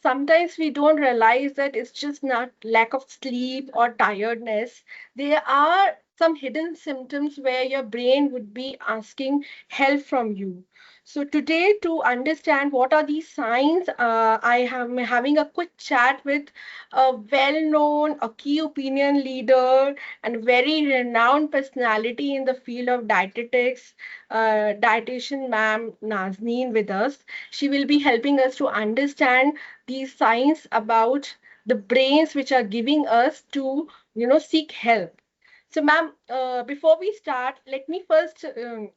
sometimes we don't realize that it's just not lack of sleep or tiredness. There are some hidden symptoms where your brain would be asking help from you. So today, to understand what are these signs, I am having a quick chat with a well-known, a key opinion leader, and very renowned personality in the field of dietetics, dietitian ma'am Nazneen with us. She will be helping us to understand these signs about the brains which are giving us to, seek help. So, ma'am, before we start, let me first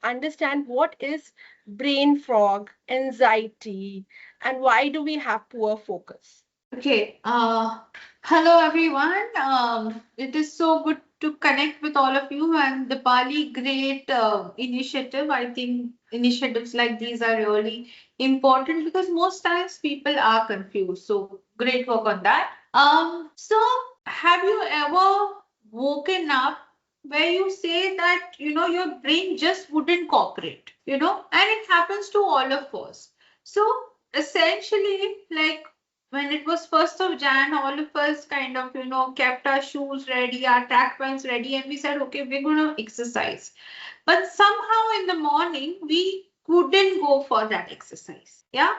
understand what is brain fog, anxiety, and why do we have poor focus? Okay. Hello everyone. It is so good to connect with all of you and the Bali great initiative. I think initiatives like these are really important because most times people are confused. So great work on that. So have you ever woken up where you say that your brain just wouldn't cooperate, and it happens to all of us. So essentially, like when it was 1st of Jan, all of us kind of, kept our shoes ready, our track pants ready, and we said, okay, we're going to exercise. But somehow in the morning, we couldn't go for that exercise. Yeah.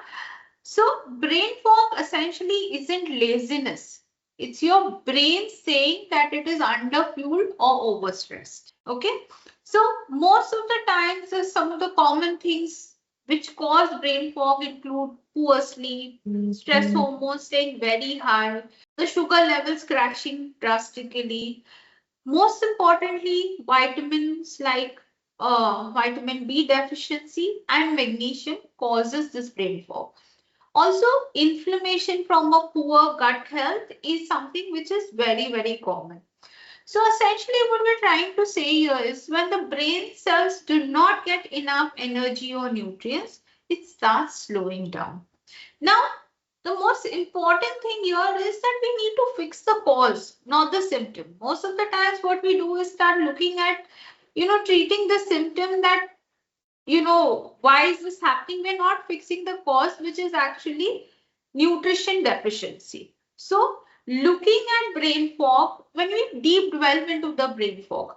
So brain fog essentially isn't laziness. It's your brain saying that it is underfueled or overstressed. Okay. So most of the times, some of the common things which cause brain fog include poor sleep, stress hormones staying very high, the sugar levels crashing drastically. Most importantly, vitamins like vitamin B deficiency and magnesium causes this brain fog. Also, inflammation from a poor gut health is something which is very, very common. So essentially what we're trying to say here is when the brain cells do not get enough energy or nutrients, it starts slowing down. Now, the most important thing here is that we need to fix the cause, not the symptom. Most of the times what we do is start looking at, treating the symptom that, why is this happening? We're not fixing the cause, which is actually nutrition deficiency. So, looking at brain fog, when we deep delve into the brain fog,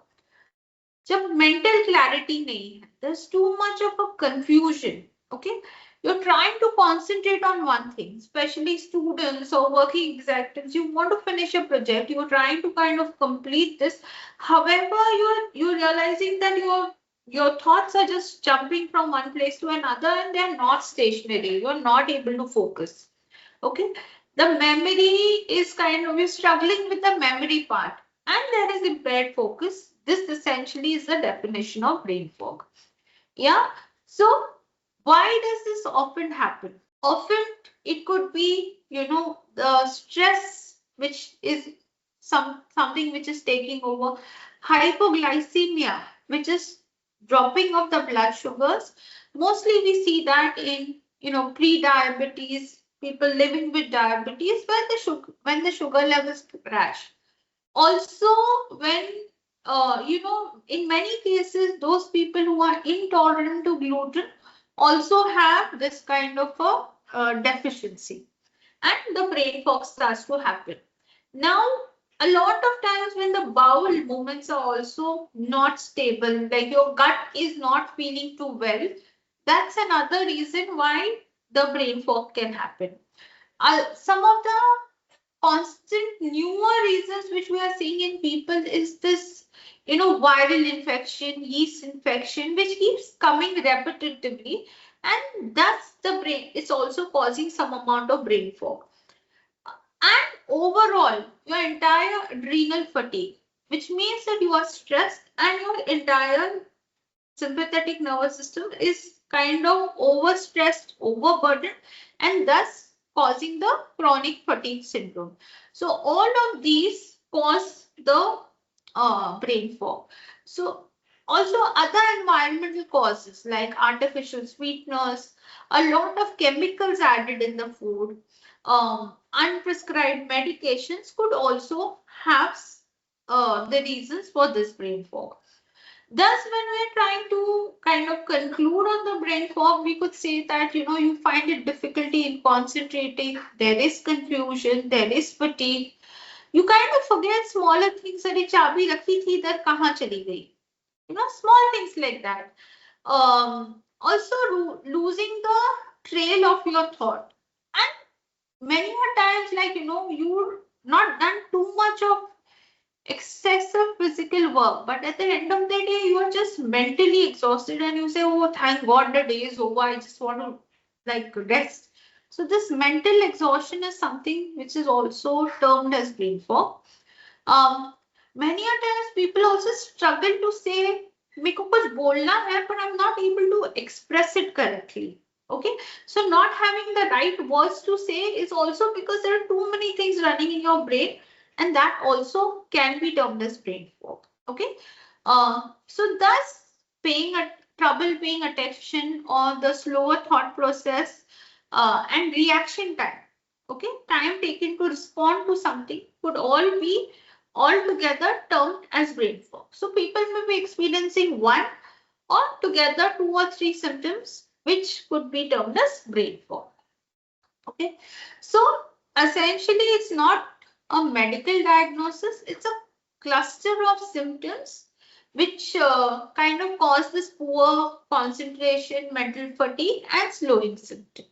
जब mental clarity नहीं है, there's too much of a confusion. Okay, you're trying to concentrate on one thing, especially students or working executives. You want to finish a project, you're trying to kind of complete this. However, you're realizing that your thoughts are just jumping from one place to another and they're not stationary. You're not able to focus. Okay, the memory is kind of, you're struggling with the memory part and there is impaired focus. This essentially is the definition of brain fog. Yeah. So why does this often happen? Often it could be, the stress, which is something which is taking over, hypoglycemia, which is dropping of the blood sugars. Mostly we see that in, pre-diabetes, people living with diabetes, where when the sugar levels crash. Also, when in many cases, those people who are intolerant to gluten also have this kind of a deficiency, and the brain fog starts to happen. Now, a lot of times when the bowel movements are also not stable, like your gut is not feeling too well, that's another reason why the brain fog can happen. Some of the constant newer reasons which we are seeing in people is this, viral infection, yeast infection, which keeps coming repetitively, and thus the brain is also causing some amount of brain fog. And overall, your entire adrenal fatigue, which means that you are stressed and your entire sympathetic nervous system is kind of overstressed, overburdened, and thus causing the chronic fatigue syndrome. So all of these cause the brain fog. So also other environmental causes like artificial sweeteners, a lot of chemicals added in the food, unprescribed medications could also have the reasons for this brain fog. Thus, when we're trying to kind of conclude on the brain fog, we could say that you find it difficulty in concentrating, there is confusion, there is fatigue. You kind of forget smaller things. अरे चाबी रखी थी इधर कहाँ चली गई? Small things like that. Also losing the trail of your thought. And many a times, like, you're not done too much of excessive physical work, but at the end of the day, you are just mentally exhausted and you say, oh, thank God the day is over. I just want to like rest. So this mental exhaustion is something which is also termed as brain fog. Many a times people also struggle to say मेरे को कुछ बोलना है but I'm not able to express it correctly. Okay, so not having the right words to say is also because there are too many things running in your brain, and that also can be termed as brain fog. Okay, so thus trouble paying attention or the slower thought process and reaction time. Okay, time taken to respond to something could all be altogether termed as brain fog. So people may be experiencing one or together 2 or 3 symptoms which could be termed as brain fog. Okay, so essentially it's not a medical diagnosis, it's a cluster of symptoms which kind of cause this poor concentration, mental fatigue and slowing symptom.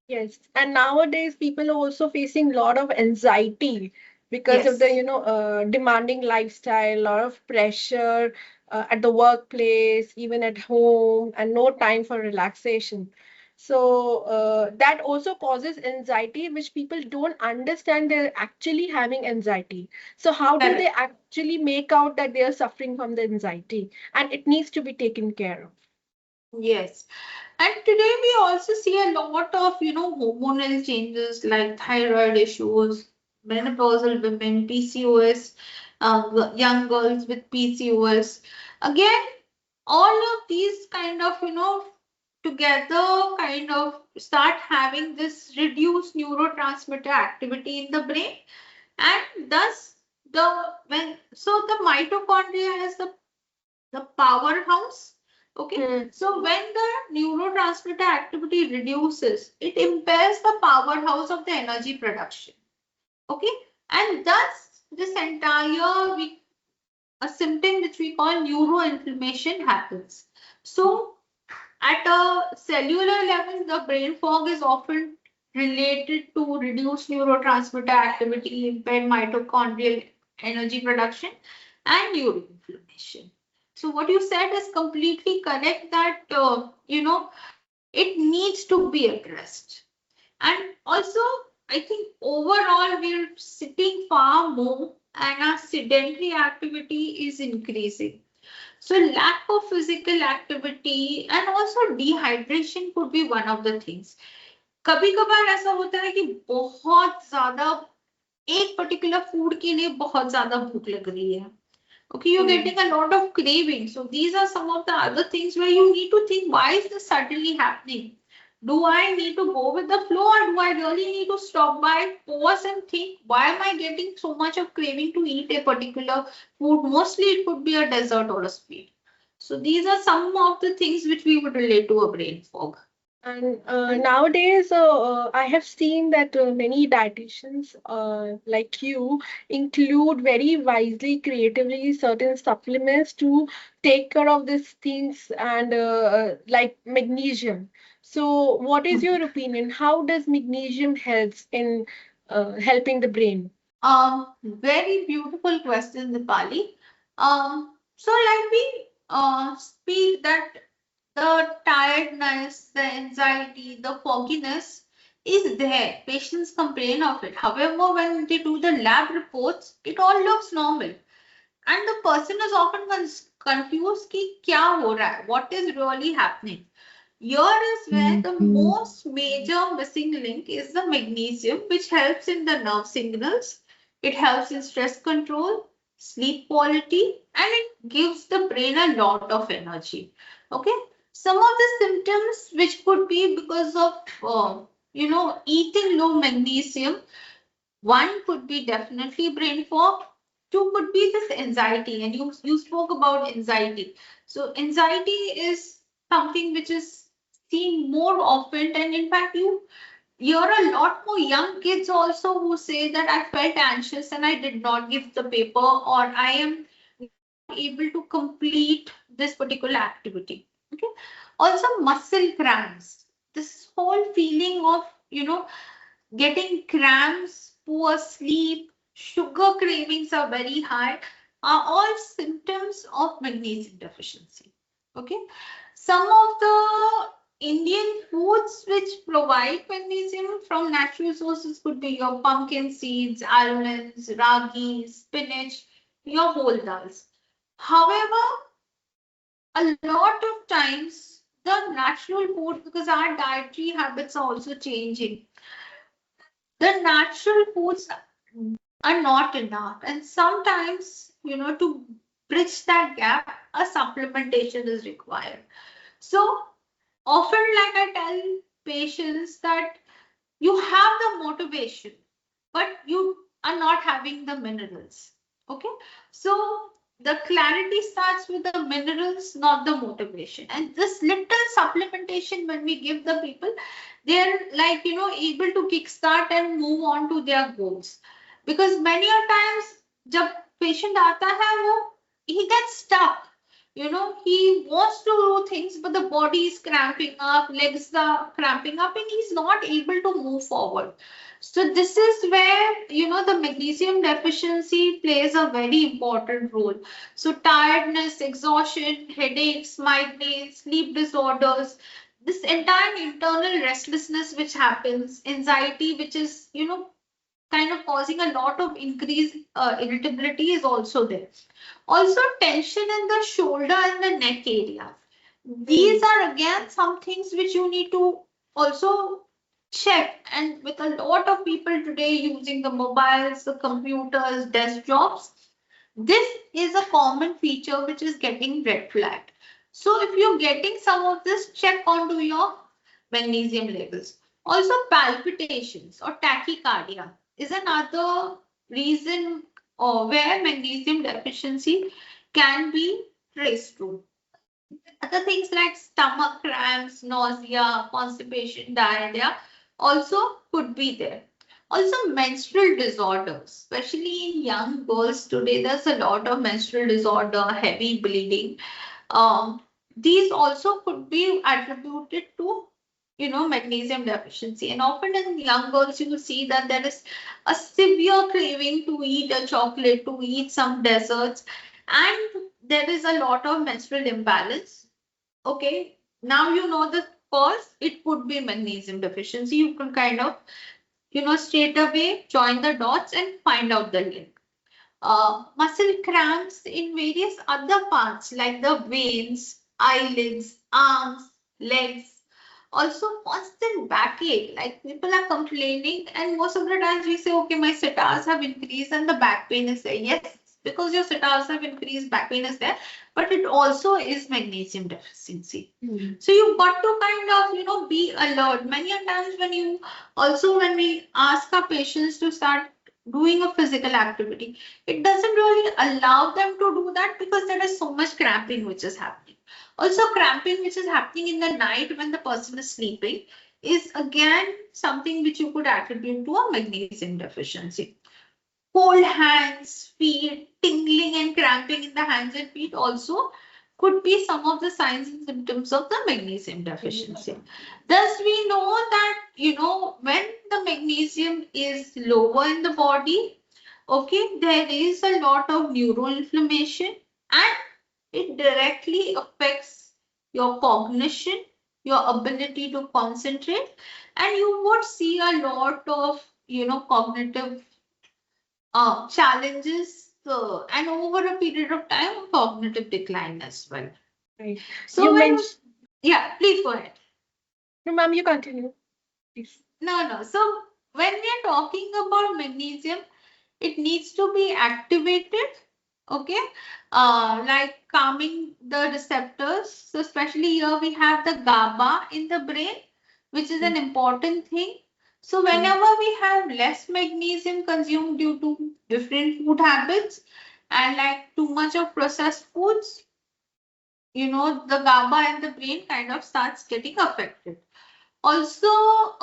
Yes, and nowadays people are also facing a lot of anxiety because of the, Yes. demanding lifestyle, a lot of pressure at the workplace, even at home, and no time for relaxation. So that also causes anxiety, which people don't understand they're actually having anxiety. So how do they Correct. actually make out that they are suffering from the anxiety? And it needs to be taken care of. Yes. And today we also see a lot of, hormonal changes like thyroid issues, menopausal women, PCOS, young girls with PCOS. Again, all of these kind of, together kind of start having this reduced neurotransmitter activity in the brain, and thus the mitochondria has the powerhouse. Okay, so when the neurotransmitter activity reduces, it impairs the powerhouse of the energy production. Okay, and thus this entire a symptom which we call neuroinflammation happens. So at a cellular level, the brain fog is often related to reduced neurotransmitter activity, impaired mitochondrial energy production, and neuroinflammation. So what you said is completely correct that, it needs to be addressed. And also, I think overall we're sitting far more and our sedentary activity is increasing. So lack of physical activity and also dehydration could be one of the things. कभी कभार ऐसा होता है कि बहुत ज्यादा एक particular food के लिए बहुत ज्यादा भूख लग रही है. Okay, you're getting a lot of craving. So these are some of the other things where you need to think, why is this suddenly happening? Do I need to go with the flow, or do I really need to stop by, pause and think, why am I getting so much of craving to eat a particular food? Mostly it could be a dessert or a sweet. So these are some of the things which we would relate to a brain fog. And nowadays, I have seen that many dietitians like you include very wisely, creatively certain supplements to take care of these things and like magnesium. So, what is your opinion? How does magnesium helps in helping the brain? Very beautiful question, Dipali. So like we speak that the tiredness, the anxiety, the fogginess is there. Patients complain of it. However, when they do the lab reports, it all looks normal. And the person is often confused कि क्या हो रहा है? What is really happening? Here is where the most major missing link is the magnesium, which helps in the nerve signals. It helps in stress control, sleep quality, and it gives the brain a lot of energy. Okay. Some of the symptoms which could be because of, eating low magnesium, one could be definitely brain fog. two could be this anxiety, and you spoke about anxiety. So anxiety is something which is seen more often, and in fact, you hear a lot more young kids also who say that I felt anxious and I did not give the paper, or I am not able to complete this particular activity. Okay. Also, muscle cramps. This whole feeling of, getting cramps, poor sleep, sugar cravings are very high, are all symptoms of magnesium deficiency. Okay. Some of the Indian foods which provide magnesium from natural sources could be your pumpkin seeds, almonds, ragi, spinach, your whole dals. However, a lot of times the natural food, because our dietary habits are also changing, the natural foods are not enough. And sometimes, to bridge that gap, a supplementation is required. So often, like I tell patients that you have the motivation, but you are not having the minerals. Okay. So the clarity starts with the minerals, not the motivation. And this little supplementation, when we give the people, they're like, able to kickstart and move on to their goals. Because many a times, जब patient आता है वो, he gets stuck. He wants to do things, but the body is cramping up, legs are cramping up, and he's not able to move forward. So this is where, the magnesium deficiency plays a very important role. So tiredness, exhaustion, headaches, migraines, sleep disorders, this entire internal restlessness which happens, anxiety, which is, kind of causing a lot of increased irritability is also there. Also, tension in the shoulder and the neck area. These are again some things which you need to also check. And with a lot of people today using the mobiles, the computers, desk jobs, this is a common feature which is getting red flagged. So if you're getting some of this, check onto your magnesium levels. Also, palpitations or tachycardia is another reason where magnesium deficiency can be traced to. Other things like stomach cramps, nausea, constipation, diarrhea also could be there. Also, menstrual disorders, especially in young girls today, there's a lot of menstrual disorder, heavy bleeding. These also could be attributed to, magnesium deficiency. And often in young girls, you will see that there is a severe craving to eat a chocolate, to eat some desserts, and there is a lot of menstrual imbalance. Okay, now you know the cause, it could be magnesium deficiency. You can kind of, straight away join the dots and find out the link. Muscle cramps in various other parts like the veins, eyelids, arms, legs. Also, constant backache. Like people are complaining, and most of the times we say, okay, my sitars have increased and the back pain is there. Yes, because your sitars have increased, back pain is there, but it also is magnesium deficiency. So you've got to kind of, be alert. Many a times when we ask our patients to start doing a physical activity, it doesn't really allow them to do that because there is so much cramping which is happening. Also, cramping which is happening in the night when the person is sleeping is again something which you could attribute to a magnesium deficiency. Cold hands, feet, tingling and cramping in the hands and feet also could be some of the signs and symptoms of the magnesium deficiency. Thus, we know that, when the magnesium is lower in the body, okay, there is a lot of neuroinflammation and it directly affects your cognition, your ability to concentrate, and you would see a lot of, cognitive challenges and over a period of time, cognitive decline as well. Right. So You when, mentioned, yeah, please go ahead. no, ma'am, you continue, please. No. So when we are talking about magnesium, it needs to be activated, okay, like calming the receptors. So especially here we have the GABA in the brain, which is an important thing. So whenever we have less magnesium consumed due to different food habits and like too much of processed foods, the GABA in the brain kind of starts getting affected. Also,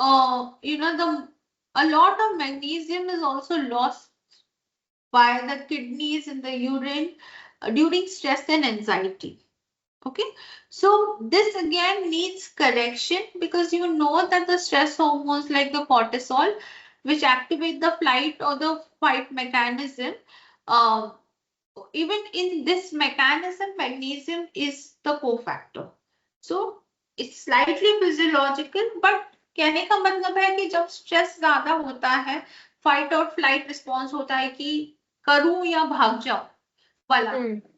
a lot of magnesium is also lost by the kidneys in the urine during stress and anxiety. Okay, so this again needs correction because you know that the stress hormones like the cortisol, which activate the flight or the fight mechanism, uh, even in this mechanism, magnesium is the cofactor. So it's slightly physiological, but कहने का मतलब है कि जब stress ज्यादा होता है, fight और फ्लाइट रिस्पॉन्स होता है कि करूं या भाग जाऊं वाला,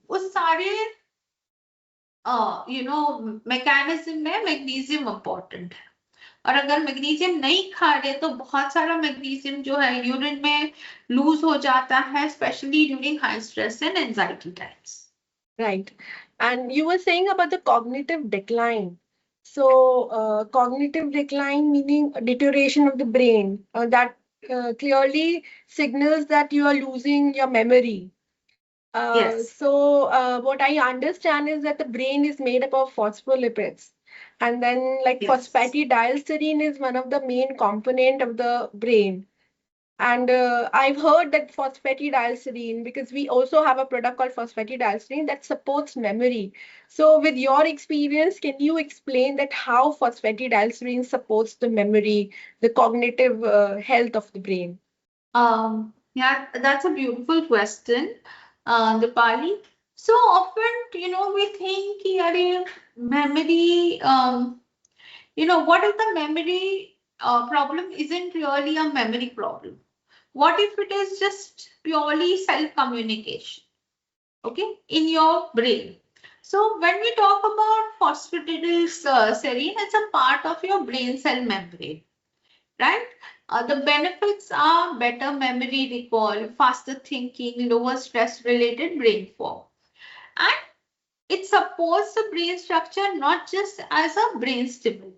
उस सारे मैकेनिज्म में मैग्नीशियम इंपॉर्टेंट है। और अगर मैग्नीशियम नहीं खा रहे तो बहुत सारा मैग्नीशियम जो है यूरिन में लूज हो जाता है, specially during high stress and anxiety times. Right. And you were saying about the cognitive decline. So, cognitive decline meaning a deterioration of the brain that clearly signals that you are losing your memory. Yes. So what I understand is that the brain is made up of phospholipids. And then like Yes. phosphatidylserine is one of the main component of the brain. And I've heard that phosphatidylserine, because we also have a product called phosphatidylserine that supports memory. So with your experience, can you explain that how phosphatidylserine supports the memory, the cognitive health of the brain? Yeah, that's a beautiful question, Dipali. So often, we think कि अरे memory, what if the memory problem isn't really a memory problem? What if it is just purely self-communication, okay, in your brain? So when we talk about phosphatidylserine, it's a part of your brain cell membrane, right? The benefits are better memory recall, faster thinking, lower stress-related brain fog. And it supports the brain structure not just as a brain stimulant.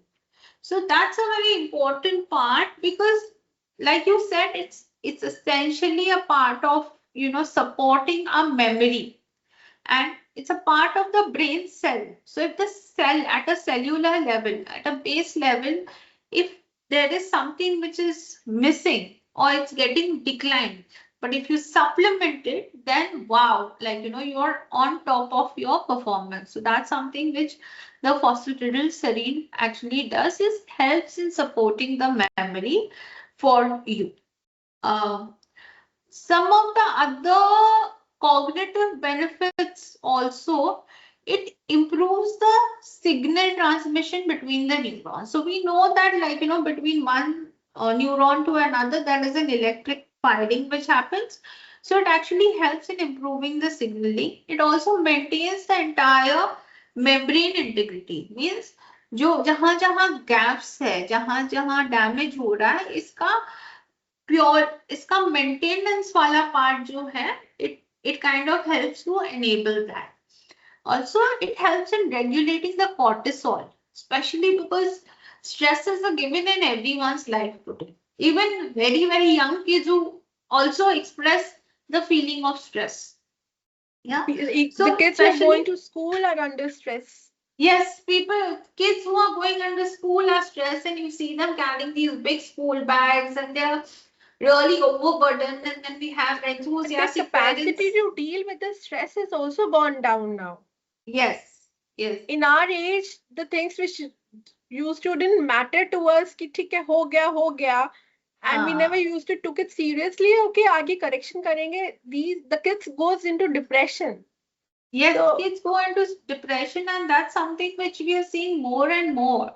So that's a very important part because, like you said, it's essentially a part of supporting our memory, and it's a part of the brain cell. So if the cell at a cellular level, at a base level, if there is something which is missing or it's getting declined, but if you supplement it, then wow, like you're on top of your performance. So that's something which the phosphatidylserine actually does, is helps in supporting the memory for you. Uh, some of the other cognitive benefits also, it improves the signal transmission between the neurons. So we know that between one neuron to another, there is an electric firing which happens. So it actually helps in improving the signaling. It also maintains the entire membrane integrity. Means जो जहां जहां gaps है, जहां जहां damage हो रहा है, इसका प्योर इसका मेंटेनेंस वाला पार्ट जो है, it kind of helps to enable that. Also, it helps in regulating the cortisol, especially because stress is a given in everyone's life today. Even very, very young kids who also express the feeling of stress. Yeah. So The kids who are especially, going to school are under stress. yes, kids who are going under school are stressed, and you see them carrying these big school bags, and they're really overburdened. And then we have But the enthusiastic capacity parents. to deal with the stress has also gone down now. Yes, yes. In our age, the things which used to didn't matter to us, कि ठीक है हो गया, and we never used to took it seriously. Okay, आगे correction करेंगे. The kids goes into depression. Yes, So kids go into depression, and that's something which we are seeing more and more,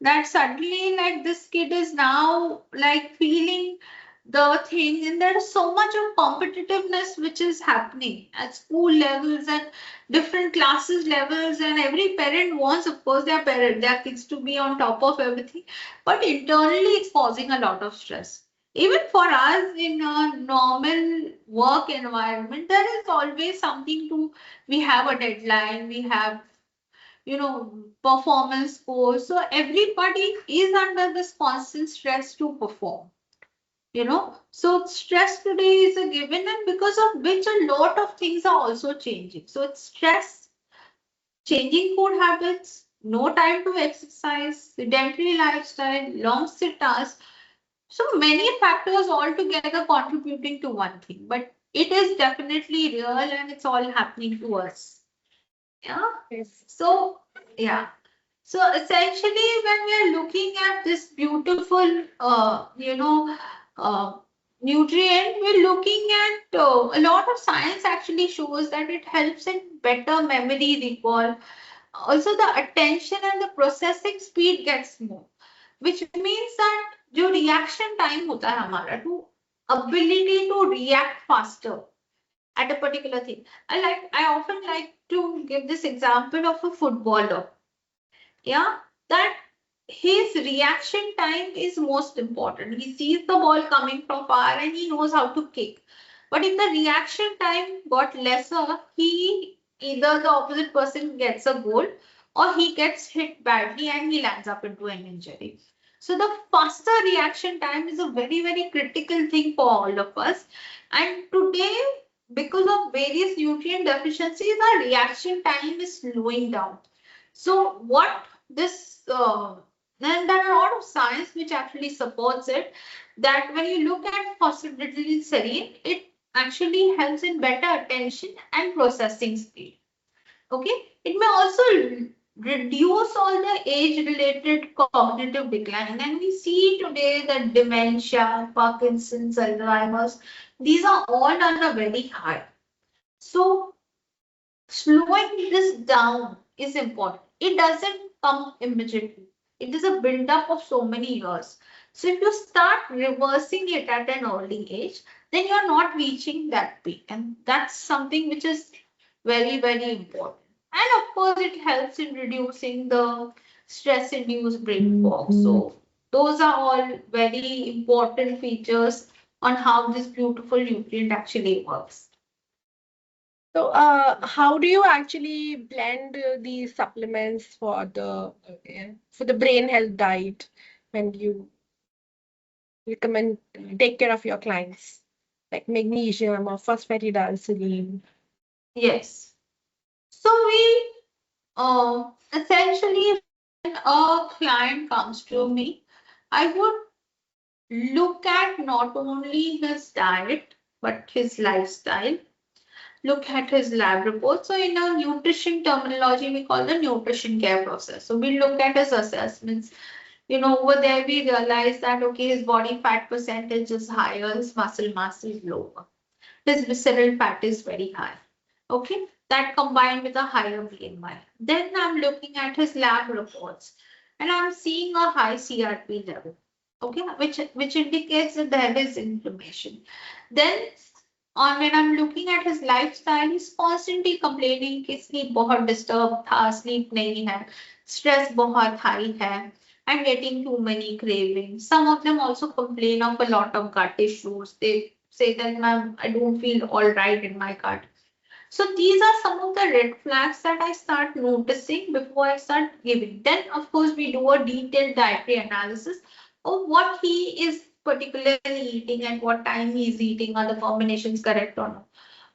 that suddenly, like, this kid is now like feeling the thing, and there is so much of competitiveness which is happening at school levels and different classes levels, and every parent wants, of course, their kids to be on top of everything, but internally it's causing a lot of stress. Even for us in a normal work environment, there is always something to, we have a deadline, we have performance scores. So everybody is under this constant stress to perform. So stress today is a given, and because of which a lot of things are also changing. So it's stress, changing food habits, no time to exercise, sedentary lifestyle, long sit hours. So many factors all together contributing to one thing, but it is definitely real and it's all happening to us. Yeah. Yes. So, yeah. So essentially, when we are looking at this beautiful, uh, nutrient, we're looking at a lot of science actually shows that it helps in better memory recall. Also, the attention and the processing speed gets more, which means that जो reaction time होता है हमारा to ability to react faster at a particular thing. I often like to give this example of a footballer. Yeah, that his reaction time is most important. He sees the ball coming from far and he knows how to kick. But if the reaction time got lesser, he either the opposite person gets a goal or he gets hit badly and he lands up into an injury. So the faster reaction time is a very, very critical thing for all of us. And today, because of various nutrient deficiencies, our reaction time is slowing down. So what this and there are a lot of science which actually supports it, that when you look at phosphatidylserine, it actually helps in better attention and processing speed. Okay, it may also reduce all the age-related cognitive decline, and we see today that dementia, Parkinson's, Alzheimer's, these are all on a very high. So slowing this down is important. It doesn't come immediately. It is a build-up of so many years. So if you start reversing it at an early age, then you're not reaching that peak. And that's something which is very, very important. And of course, it helps in reducing the stress-induced brain fog. So those are all very important features on how this beautiful nutrient actually works. So, how do you actually blend these supplements for the brain health diet when you recommend take care of your clients, like magnesium or phosphatidylserine? Yes. So we essentially, when a client comes to me, I would look at not only his diet but his lifestyle, look at his lab report. So in our nutrition terminology, we call the nutrition care process. So we look at his assessments. Over there we realize that okay, his body fat percentage is higher, his muscle mass is lower, his visceral fat is very high. Okay, that combined with a higher BMI. Then I'm looking at his lab reports and I'm seeing a high CRP level. Okay, which indicates that there is inflammation. Then on when I'm looking at his lifestyle, he's constantly complaining कि sleep बहुत disturbed था, sleep नहीं है, stress बहुत high है. I'm getting too many cravings. Some of them also complain of a lot of gut issues. They say that, ma'am, I don't feel all right in my gut. So these are some of the red flags that I start noticing before I start giving. Then, of course, we do a detailed dietary analysis of what he is particularly eating and what time he is eating, are the combinations correct or not.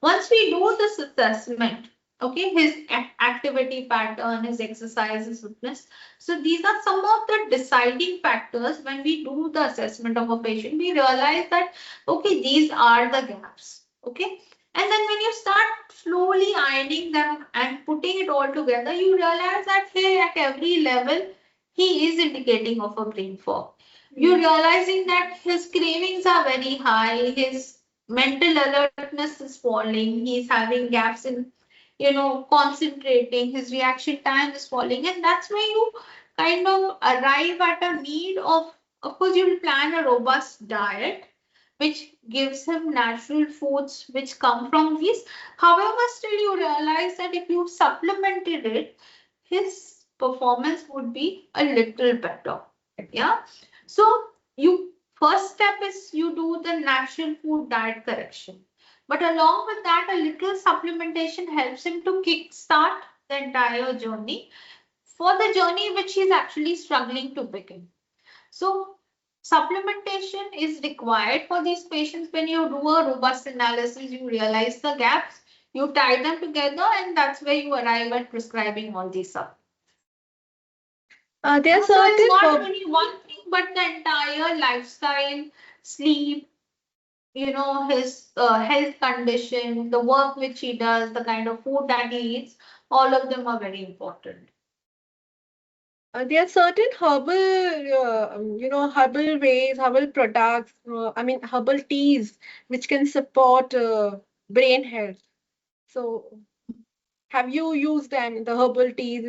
Once we do this assessment, okay, his activity pattern, his exercise, his fitness. So these are some of the deciding factors when we do the assessment of a patient. We realize that, okay, these are the gaps. Okay. And then when you start slowly ironing them and putting it all together, you realize that hey, at every level, he is indicating of a brain fog. You're realizing that his cravings are very high, his mental alertness is falling, he's having gaps in, concentrating, his reaction time is falling, and that's where you kind of arrive at a need of course, you'll plan a robust diet which gives him natural foods which come from these. However, still you realize that if you supplemented it, his performance would be a little better. Yeah. So you first step is you do the natural food diet correction. But along with that, a little supplementation helps him to kickstart the entire journey for the journey which he's actually struggling to begin. So supplementation is required for these patients. When you do a robust analysis, you realize the gaps, you tie them together, and that's where you arrive at prescribing all these supplements. There are So it's certain not herb. only one thing, but the entire lifestyle, sleep, his health condition, the work which he does, the kind of food that he eats, all of them are very important. There are certain herbal, herbal ways, herbal products, herbal teas, which can support brain health. So, have you used them, the herbal teas,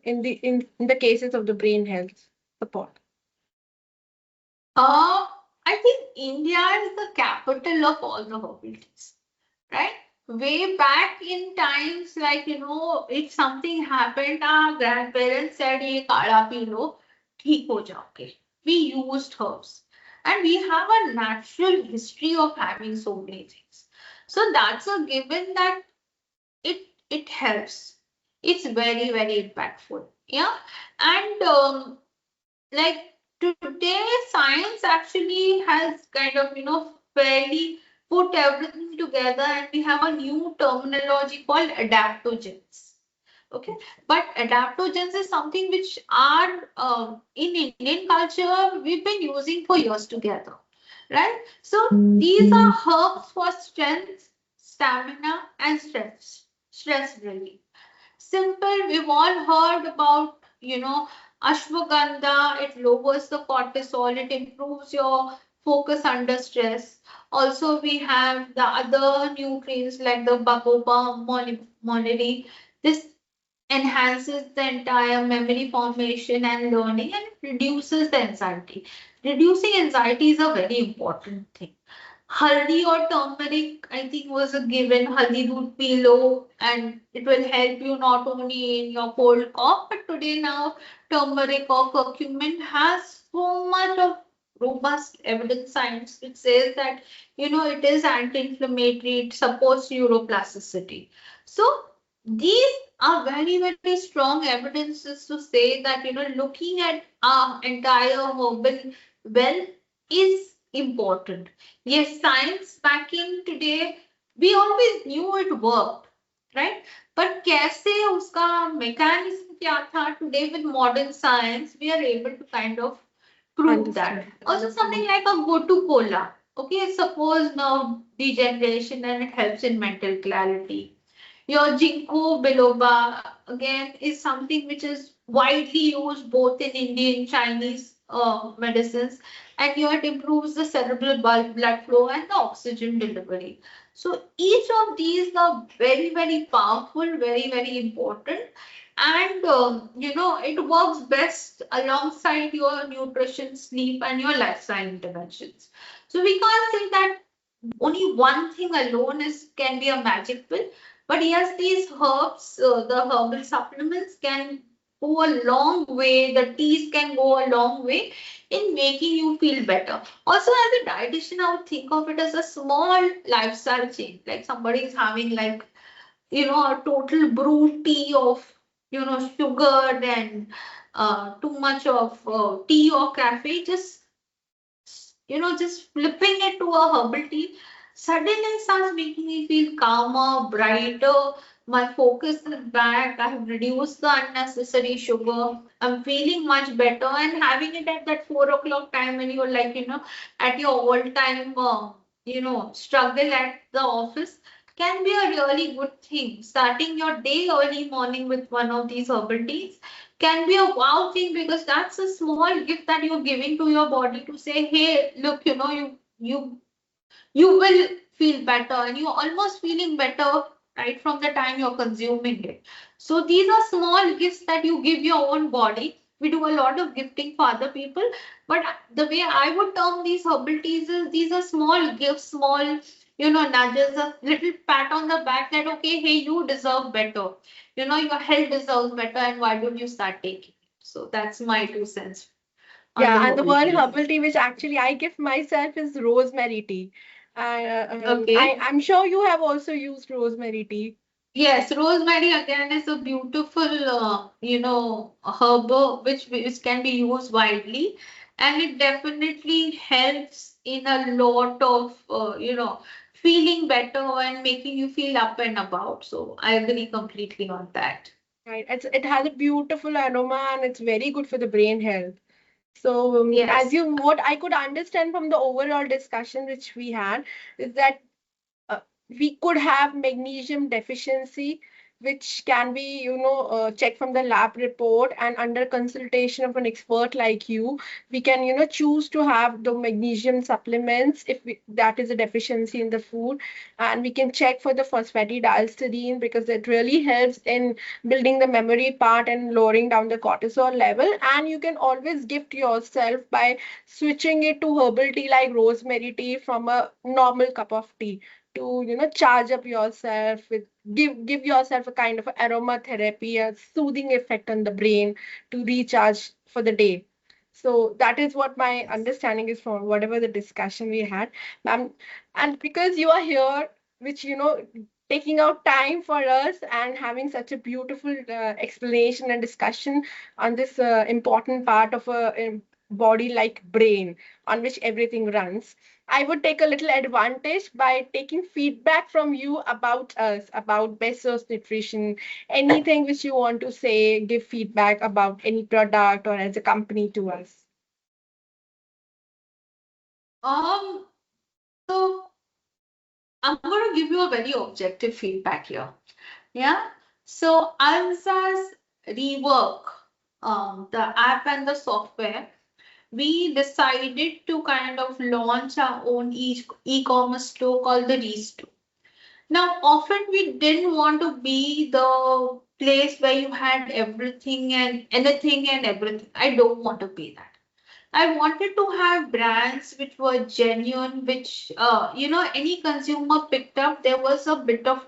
in the cases of the brain health support? Uh, I think India is the capital of all the herbal teas, right? Way back in times, like, if something happened, our grandparents said, ye kala pee lo, theek ho jaoge. We used herbs. And we have a natural history of having so many things. So that's a given that it helps. It's very, very impactful. Yeah. And like today, science actually has kind of, fairly put everything together, and we have a new terminology called adaptogens. Okay, but adaptogens is something which are in Indian culture we've been using for years together, right? So these are herbs for strength, stamina, and stress relief. Simple, we've all heard about, ashwagandha. It lowers the cortisol, it improves your focus under stress. Also, we have the other nutrients like the bacopa moneri. This enhances the entire memory formation and learning, and it reduces the anxiety. Reducing anxiety is a very important thing. Haldi or turmeric, I think, was a given. Haldi doodh pee lo, and it will help you not only in your cold cough, but today now turmeric or curcumin has so much of robust evidence science which says that it is anti-inflammatory, it supports neuroplasticity. So these are very, very strong evidences to say that looking at our entire herbal wealth is important. Yes, science back in today, we always knew it worked, right? But कैसे उसका mechanism क्या था? Today with modern science, we are able to kind of prove that. Understood. Also something like a go-to cola. Okay, suppose now degeneration and it helps in mental clarity. Your ginkgo biloba again is something which is widely used both in Indian Chinese medicines, and it improves the cerebral blood flow and the oxygen delivery. So each of these are very, very powerful, very, very important, and it works best alongside your nutrition, sleep, and your lifestyle interventions. So we can't say that only one thing alone is can be a magic pill. But yes, these herbs, the herbal supplements can go a long way. The teas can go a long way in making you feel better. Also, as a dietitian, I would think of it as a small lifestyle change. Like somebody is having like, a total brew tea of, sugar and too much of tea or cafe. Just flipping it to a herbal tea suddenly starts making me feel calmer, brighter. My focus is back. I have reduced the unnecessary sugar. I'm feeling much better, and having it at that 4 o'clock time when you're like, at your all-time, struggle at the office can be a really good thing. Starting your day early morning with one of these herbal teas can be a wow thing, because that's a small gift that you're giving to your body to say, hey, look, you will feel better, and you're almost feeling better right from the time you're consuming it. So these are small gifts that you give your own body. We do a lot of gifting for other people, but the way I would term these herbal teas is these are small gifts, small, nudges, a little pat on the back that, okay, hey, you deserve better. Your health deserves better, and why don't you start taking it? So that's my 2 cents on the Yeah, and the herbal one tea. herbal tea which actually I give myself is rosemary tea. Okay. I'm sure you have also used rosemary tea. Yes, rosemary again is a beautiful, herb which can be used widely, and it definitely helps in a lot of, feeling better and making you feel up and about. So I agree completely on that. Right. It has a beautiful aroma and it's very good for the brain health. So, as Yes. you, what I could understand from the overall discussion which we had is that uh, we could have magnesium deficiency, which can be, checked from the lab report, and under consultation of an expert like you, we can, choose to have the magnesium supplements if that is a deficiency in the food, and we can check for the phosphatidylserine because it really helps in building the memory part and lowering down the cortisol level. And you can always gift yourself by switching it to herbal tea like rosemary tea from a normal cup of tea to charge up yourself with give yourself a kind of aromatherapy, a soothing effect on the brain to recharge for the day. So that is what my understanding is from whatever the discussion we had, ma'am. And because you are here, which taking out time for us and having such a beautiful explanation and discussion on this important part of a body like brain on which everything runs, I would take a little advantage by taking feedback from you about us, about Bessos Nutrition, anything which you want to say, give feedback about any product or as a company to us. Um, so I'm going to give you a very objective feedback here. Yeah. So Alza's rework, the app and the software, we decided to kind of launch our own e-commerce store called the Restore. Now, often we didn't want to be the place where you had everything and anything and everything. I don't want to be that. I wanted to have brands which were genuine, which, any consumer picked up. There was a bit of,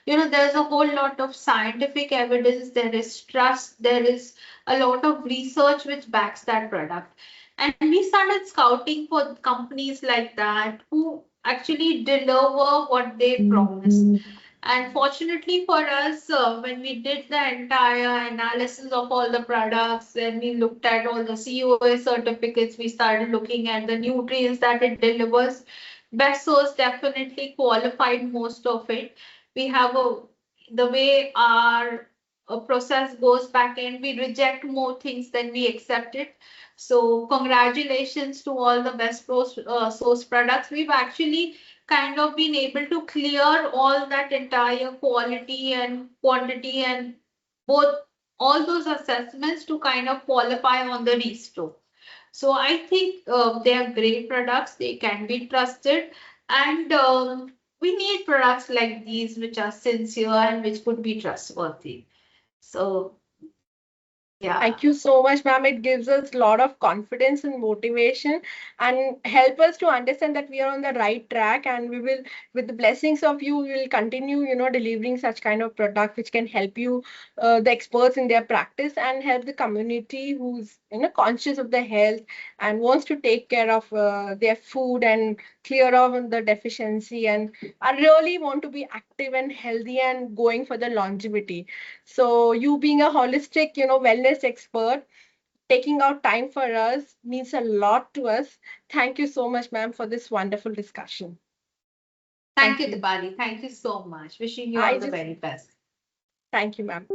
there's a whole lot of scientific evidence, there is trust, there is a lot of research which backs that product. And we started scouting for companies like that who actually deliver what they promise. And fortunately for us, when we did the entire analysis of all the products and we looked at all the COA certificates, we started looking at the nutrients that it delivers. Best Source definitely qualified most of it. We have the way our process goes back and we reject more things than we accept it. So congratulations to all the source products. We've actually kind of been able to clear all that entire quality and quantity and both all those assessments to kind of qualify on the restore. So I think they are great products. They can be trusted, and we need products like these which are sincere and which could be trustworthy. So yeah. Thank you so much, ma'am. It gives us a lot of confidence and motivation and help us to understand that we are on the right track and we will, with the blessings of you, we will continue, delivering such kind of product which can help you, the experts in their practice and help the community who's, conscious of the health and wants to take care of their food and clear off the deficiency and I really want to be active and healthy and going for the longevity. So you being a holistic, wellness expert, taking out time for us means a lot to us. Thank you so much, ma'am, for this wonderful discussion. Thank Thank you, you. Dipali. Thank you so much. Wishing you I all the just very best. thank you, ma'am.